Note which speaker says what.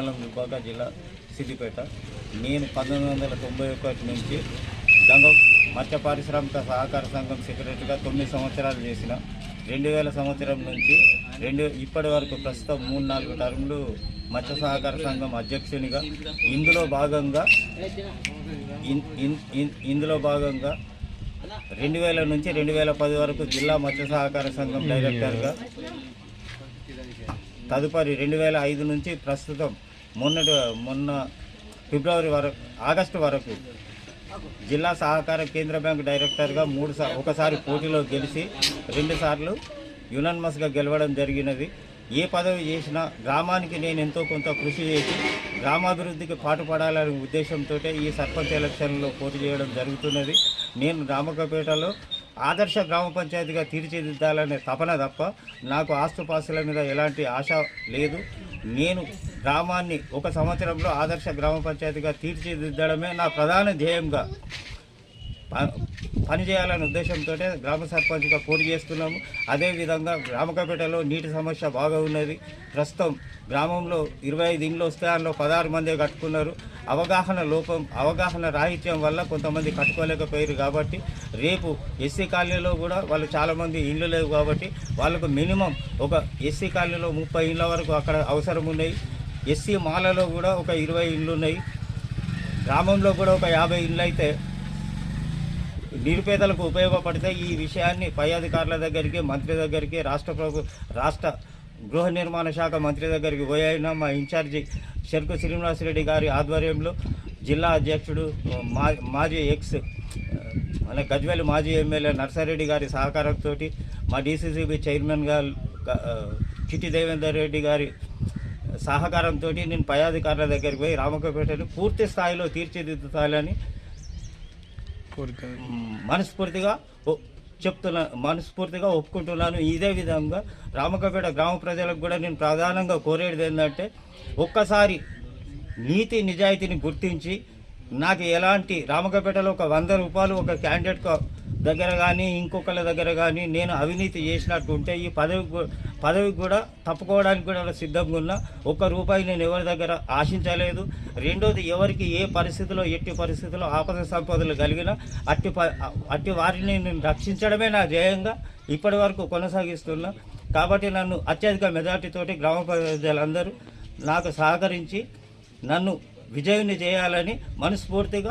Speaker 1: మండలం దుబ్బాక జిల్లా సిద్దిపేట. నేను 1991 నుంచి గంగ మత్స్య పారిశ్రామిక సహకార సంఘం సెక్రటరీగా 9 సంవత్సరాలు చేసిన. 2000 సంవత్సరం నుంచి ఇప్పటి వరకు ప్రస్తుతం 3-4 టర్ములు మత్స్య సహకార సంఘం అధ్యక్షునిగా, ఇందులో భాగంగా 2000 నుంచి 2010 వరకు జిల్లా మత్స్య సహకార సంఘం డైరెక్టర్గా, తదుపరి 2005 నుంచి ప్రస్తుతం మొన్న ఆగస్టు వరకు జిల్లా సహకార కేంద్ర బ్యాంక్ డైరెక్టర్గా ఒకసారి పోటీలో గెలిచి 2 సార్లు యునానిమస్గా గెలవడం జరిగినది. ఏ పదవి చేసినా గ్రామానికి నేను ఎంతో కొంత కృషి చేసి గ్రామాభివృద్ధికి పాటుపడాలనే ఉద్దేశంతో ఈ సర్పంచ్ ఎలక్షన్లో పోటీ చేయడం జరుగుతున్నది. నేను రామకపేటలో ఆదర్శ గ్రామ పంచాయతీగా తీర్చిదిద్దాలనే తపన తప్ప నాకు ఆస్తుపాస్తుల మీద ఎలాంటి ఆశ లేదు. నేను గ్రామాన్ని 1 సంవత్సరంలో ఆదర్శ గ్రామ పంచాయతీగా తీర్చిదిద్దడమే నా ప్రధాన ధ్యేయంగా పనిచేయాలనే ఉద్దేశంతో గ్రామ సర్పంచ్గా పోటీ చేస్తున్నాము. అదేవిధంగా రామకపేటలో నీటి సమస్య బాగా ఉన్నది. ప్రస్తుతం గ్రామంలో 25 ఇండ్లు వస్తే అందులో 16 మందే కట్టుకున్నారు. అవగాహన రాహిత్యం వల్ల కొంతమంది కట్టుకోలేకపోయారు. కాబట్టి రేపు ఎస్సీ కాలనీలో కూడా వాళ్ళు చాలామంది ఇండ్లు లేవు. కాబట్టి వాళ్ళకు మినిమం ఒక ఎస్సీ కాలనీలో 30 ఇండ్ల వరకు అక్కడ అవసరం ఉన్నాయి. ఎస్సీ మాలలో కూడా ఒక 20 ఇండ్లు ఉన్నాయి. గ్రామంలో కూడా ఒక 50 ఇండ్లు అయితే నిరుపేదలకు ఉపయోగపడితే ఈ విషయాన్ని పై అధికారుల దగ్గరికి, మంత్రి దగ్గరికి, రాష్ట్ర గృహ నిర్మాణ శాఖ మంత్రి దగ్గరికి పోయినా మా ఇన్ఛార్జి చెరుకు శ్రీనివాసరెడ్డి గారి ఆధ్వర్యంలో జిల్లా అధ్యక్షుడు మన గజ్వేల్ మాజీ ఎమ్మెల్యే నర్సారెడ్డి గారి సహకారంతో మా డీసీసీబీ చైర్మన్ గారు చిట్టి దేవేందర్ రెడ్డి గారి సహకారంతో నేను పై అధికారుల దగ్గరికి పోయి రామకపేటను పూర్తి స్థాయిలో తీర్చిదిద్దుతాలని మనస్ఫూర్తిగా ఒప్పుకుంటున్నాను. ఇదే విధంగా రామకపేట గ్రామ ప్రజలకు కూడా నేను ప్రధానంగా కోరేది ఏంటంటే, ఒక్కసారి నీతి నిజాయితీని గుర్తించి నాకు ఎలాంటి రామకపేటలో ఒక 100 రూపాయలు ఒక క్యాండిడేట్ దగ్గర కానీ ఇంకొకళ్ళ దగ్గర కానీ నేను అవినీతి చేసినట్టు ఉంటే ఈ పదవికి కూడా తప్పుకోవడానికి కూడా సిద్ధంగా ఉన్నా. ₹1 నేను ఎవరి దగ్గర ఆశించలేదు. రెండోది, ఎవరికి ఏ పరిస్థితిలో ఎట్టి పరిస్థితుల్లో ఆపద సంపదలు కలిగినా అట్టి వారిని నేను రక్షించడమే నా ధ్యేయంగా ఇప్పటి వరకు కొనసాగిస్తున్నా. కాబట్టి నన్ను అత్యధిక మెజార్టీతోటి గ్రామ ప్రజలందరూ నాకు సహకరించి నన్ను విజయుని చేయాలని మనస్ఫూర్తిగా